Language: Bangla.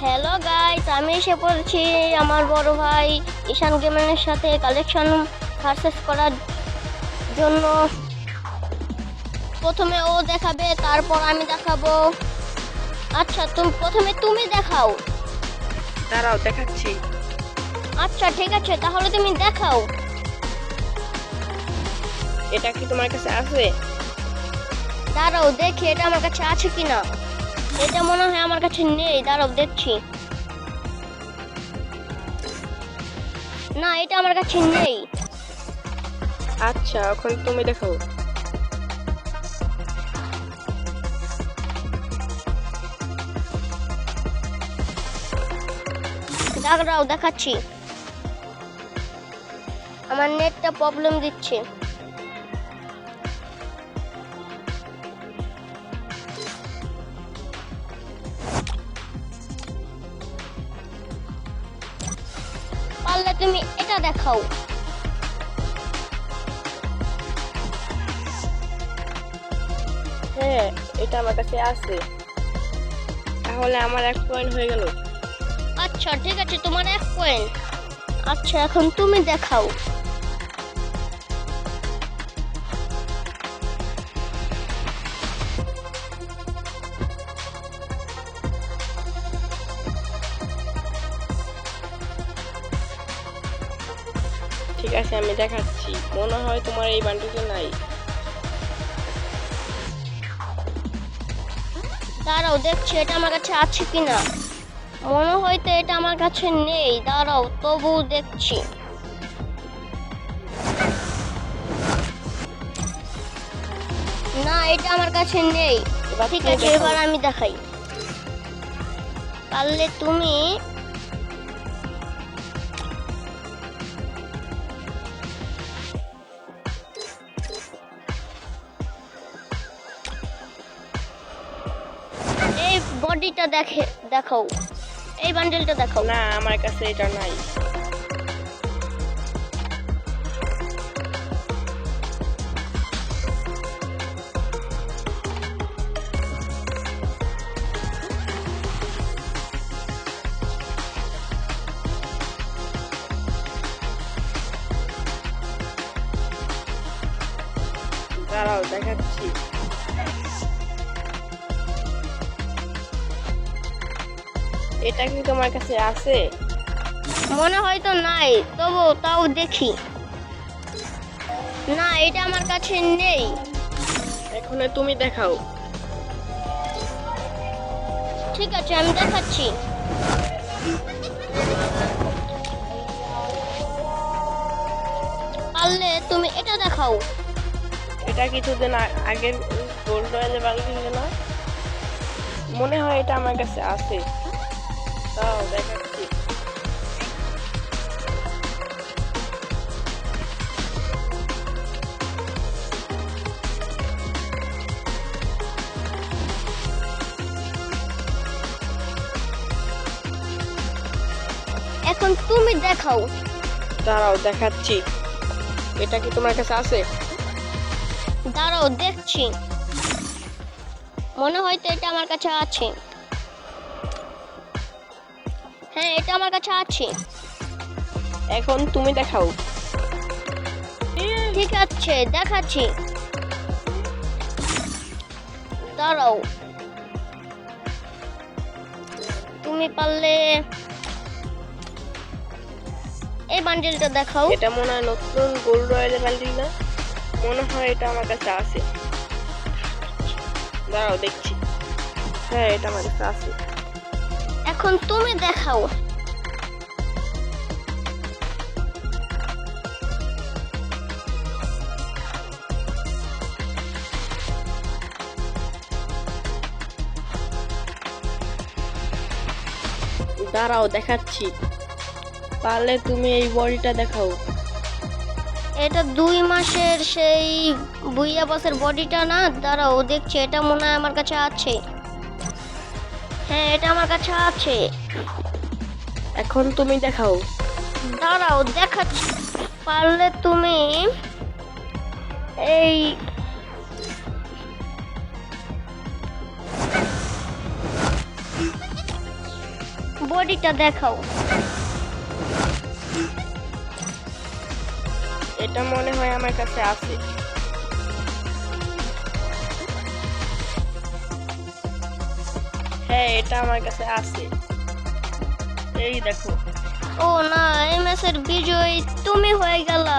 হ্যালো গাইস, আমি এসে পড়েছি আমার বড় ভাই ঈশান গেমিংয়ের সাথে কালেকশন ভার্সেস করার জন্য। প্রথমে ও দেখাবে, তারপর আমি দেখাবো। আচ্ছা, তুমি দেখাও। দাঁড়াও দেখাচ্ছি। আচ্ছা ঠিক আছে, তাহলে তুমি দেখাও। এটা কি তোমার কাছে আছে? দাঁড়াও দেখি এটা আমার কাছে আছে কিনা। এটা মনে হয় আমার কাছে নেই, দাঁড়াও দেখছি। না, এটা আমার কাছে নেই। আচ্ছা, এখন তুমি দেখাও। দাঁড়াও দেখাচ্ছি। আমার নেটটা প্রবলেম দিচ্ছে। পারলে তুমি এটা দেখাও। হ্যাঁ, এটা আমার কাছে আছে। তাহলে আমার 1 পয়েন্ট হয়ে গেল। আচ্ছা ঠিক আছে, তোমার 1 পয়েন্ট। আচ্ছা, এখন তুমি দেখাও। ঠিক আছে, আমি দেখাচ্ছি। মনে হয় তোমার এই বান্ডিলটা নাই। দাঁড়াও দেখছি এটা আমার কাছে আছে কিনা। মনে হয় তো এটা আমার কাছে নেই, দাঁড়াও তবু দেখছি। না, এটা আমার কাছে নেই। এবার ঠিক তুমি আছে, দেখাও। এবার আমি দেখাই। পারলে তুমি এই বডিটা দেখাও। এই বান্ডেলটা দেখাও। না, আমার কাছে এটা নাই। দাঁড়াও দেখাচ্ছি। এটা কি তোমার কাছে আছে? মনে হয় তো নাই, তবু তাও দেখি। না, এটা আমার কাছে নেই। এখন তুমি দেখাও। ঠিক আছে, আমি দেখাচ্ছি। পারলে তুমি এটা দেখাও। এটা কিছুদিন আগের গোল্ড রয়্যালের বান্ডিল না? মনে হয় এটা আমার কাছে আছে। তাও দেখাচ্ছি। এখন তুমি দেখাও। দাঁড়াও দেখাচ্ছি। এটা কি তোমার কাছে আছে? দাঁড়াও দেখছি। মনে হয় তো এটা আমার কাছে আছে। হ্যাঁ, এটা আমার কাছে আছে। এখন তুমি দেখাও। ঠিক আছে, দেখাচ্ছি। দাঁড়াও, তুমি পারলে এই বান্ডেলটা দেখাও। এটা মনে হয় নতুন গোল্ড রয়্যালের বান্ডিল না? মনে হয় এটা আমার কাছে আছে। দাঁড়াও দেখছি। হ্যাঁ, এটা আমার কাছে আছে। এখন তুমি দেখাও। দাঁড়াও দেখাচ্ছি। পারলে তুমি এই বডিটা দেখাও। এটা 2 মাসের সেই বুইয়া বসের বডিটা না? দাঁড়াও দেখছি, এটা মনে হয় আমার কাছে আছে। হ্যাঁ, এটা আমার কাছে আছে। এখন তুমি দেখাও। দাঁড়াও দেখাচ্ছি। পারলে তুমি এই বডিটা দেখাও। এটা মনে হয় আমার কাছে আছে। হ্যাঁ, এটা আমার কাছে আছে। এই দেখো। ও না, এই ম্যাচের বিজয়ী তুমি হয়ে গেলা।